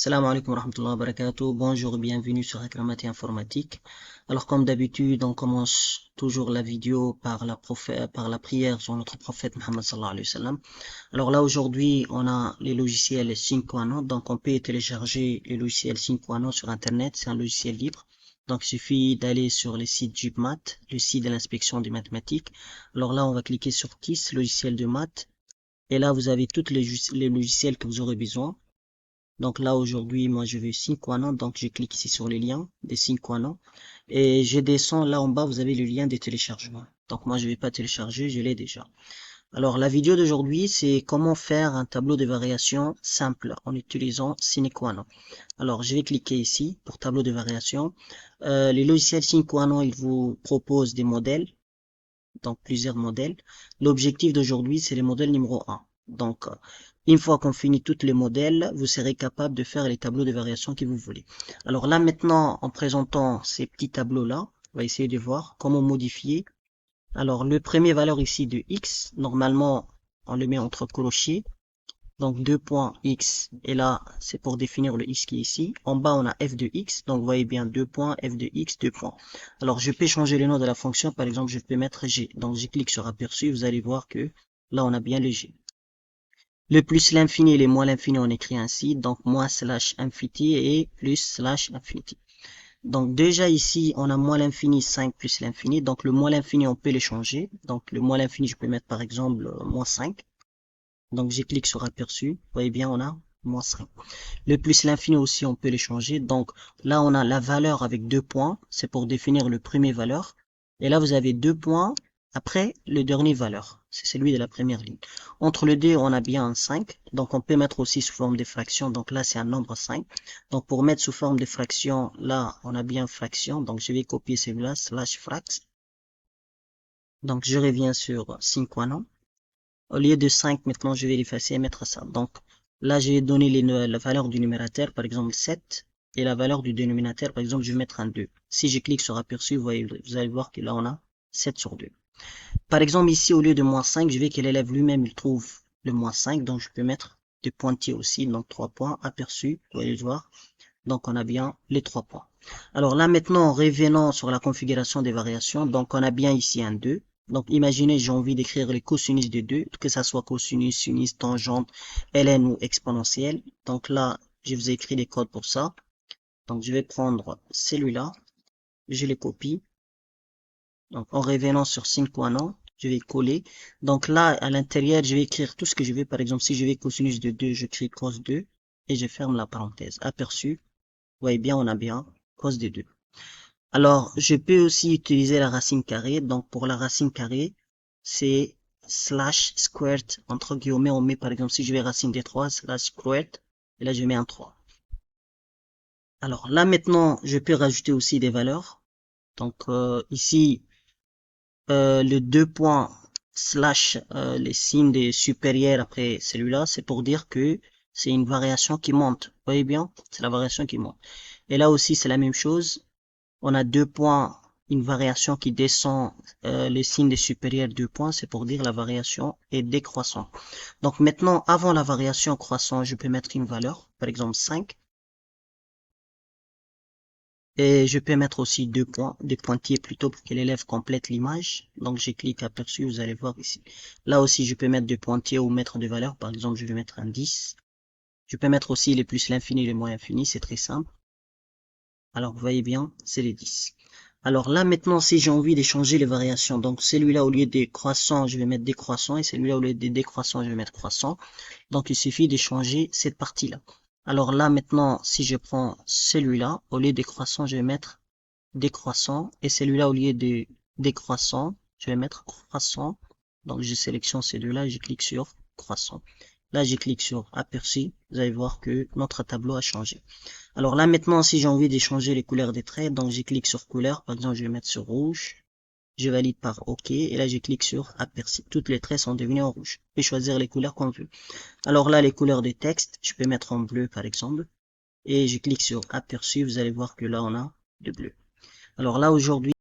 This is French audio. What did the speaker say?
Salam alaikum wa rahmatullahi wa barakatuh. Bonjour et bienvenue sur Akramati Informatique. Alors, comme d'habitude, on commence toujours la vidéo par la prière sur notre prophète Muhammad sallallahu alayhi wa sallam. Alors là, aujourd'hui, on a les logiciels Cinquano. Donc, on peut télécharger le logiciel Cinquano sur Internet. C'est un logiciel libre. Donc, il suffit d'aller sur le site JUPMAT, le site de l'inspection des mathématiques. Alors là, on va cliquer sur TIS, logiciel de maths. Et là, vous avez tous les logiciels que vous aurez besoin. Donc là, aujourd'hui, moi, je vais Cinquano. Donc, je clique ici sur le lien des Cinquano. Et je descends là en bas, vous avez le lien des téléchargements. Donc, moi, je vais pas télécharger, je l'ai déjà. Alors, la vidéo d'aujourd'hui, c'est comment faire un tableau de variation simple en utilisant Cinquano. Alors, je vais cliquer ici pour tableau de variation. Les logiciels Cinquano, ils vous proposent des modèles. Donc, plusieurs modèles. L'objectif d'aujourd'hui, c'est le modèle numéro 1. Donc, une fois qu'on finit tous les modèles, vous serez capable de faire les tableaux de variation que vous voulez. Alors là, maintenant, en présentant ces petits tableaux-là, on va essayer de voir comment modifier. Alors, le premier valeur ici de x, normalement, on le met entre crochets. Donc, 2 points x, et là, c'est pour définir le x qui est ici. En bas, on a f de x, donc vous voyez bien 2 points, f de x, 2 points. Alors, je peux changer le nom de la fonction, par exemple, je peux mettre g. Donc, je clique sur aperçu, vous allez voir que là, on a bien le g. Le plus l'infini et le moins l'infini, on écrit ainsi, donc moins slash infinity et plus slash infinity. Donc, déjà ici, on a moins l'infini, 5 plus l'infini, donc le moins l'infini, on peut le changer. Donc, le moins l'infini, je peux mettre, par exemple, moins 5. Donc, je clique sur aperçu. Vous voyez bien, on a moins 5. Le plus l'infini aussi, on peut les changer. Donc, là, on a la valeur avec 2 points. C'est pour définir le premier valeur. Et là, vous avez 2 points après le dernier valeur. C'est celui de la première ligne. Entre les deux, on a bien un 5. Donc, on peut mettre aussi sous forme de fraction. Donc, là, c'est un nombre 5. Donc, pour mettre sous forme de fraction, là, on a bien fraction. Donc, je vais copier celui-là, slash frac. Donc, je reviens sur Cinquano. Au lieu de 5, maintenant, je vais l'effacer et mettre ça. Donc, là, je vais donner la valeur du numérateur, par exemple 7, et la valeur du dénominateur, par exemple, je vais mettre un 2. Si je clique sur aperçu, vous allez voir que là, on a 7 sur 2. Par exemple, ici, au lieu de moins 5, je vais que l'élève lui-même, il trouve le moins 5, donc je peux mettre des pointillés aussi, donc 3 points, aperçu, vous allez voir. Donc, on a bien les 3 points. Alors là, maintenant, revenons sur la configuration des variations. Donc, on a bien ici un 2. Donc, imaginez, j'ai envie d'écrire les cosinus de 2, que ça soit cosinus, sinus, tangente, ln ou exponentielle. Donc là, je vous ai écrit les codes pour ça. Donc, je vais prendre celui-là, je les copie. Donc, en revenant sur Cinquano, je vais coller. Donc là, à l'intérieur, je vais écrire tout ce que je veux. Par exemple, si je veux cosinus de 2, je crée cos 2 et je ferme la parenthèse. Aperçu. Vous voyez bien, on a bien cos de 2. Alors, je peux aussi utiliser la racine carrée. Donc, pour la racine carrée, c'est slash squared, entre guillemets, on met par exemple, si je vais racine des 3, slash squared, et là, je mets un 3. Alors, là, maintenant, je peux rajouter aussi des valeurs. Donc, ici, le 2 points slash les signes des supérieurs après celui-là, c'est pour dire que c'est une variation qui monte. Vous voyez bien? C'est la variation qui monte. Et là aussi, c'est la même chose. On a 2 points, une variation qui descend, le signe des supérieurs 2 points, c'est pour dire la variation est décroissante. Donc maintenant, avant la variation croissante, je peux mettre une valeur, par exemple 5. Et je peux mettre aussi 2 points, des pointillés plutôt pour que l'élève complète l'image. Donc je clique aperçu, vous allez voir ici. Là aussi, je peux mettre des pointillés ou mettre des valeurs. Par exemple, je vais mettre un 10. Je peux mettre aussi les plus l'infini et les moins infini, c'est très simple. Alors, vous voyez bien, c'est les 10. Alors là, maintenant, si j'ai envie d'échanger les variations, donc celui-là, au lieu des croissants, je vais mettre décroissant, et celui-là, au lieu des décroissants, je vais mettre croissant. Donc, il suffit d'échanger cette partie-là. Alors là, maintenant, si je prends celui-là, au lieu des croissants, je vais mettre décroissant, et celui-là, au lieu de décroissant, je vais mettre croissant. Donc, je sélectionne ces deux-là, et je clique sur croissant. Là, je clique sur aperçu, vous allez voir que notre tableau a changé. Alors là, maintenant, si j'ai envie d'échanger les couleurs des traits, donc je clique sur couleur. Par exemple, je vais mettre sur rouge. Je valide par OK. Et là, je clique sur aperçu. Toutes les traits sont devenus en rouge. Je peux choisir les couleurs qu'on veut. Alors là, les couleurs de texte, je peux mettre en bleu, par exemple. Et je clique sur aperçu. Vous allez voir que là, on a le bleu. Alors là, aujourd'hui,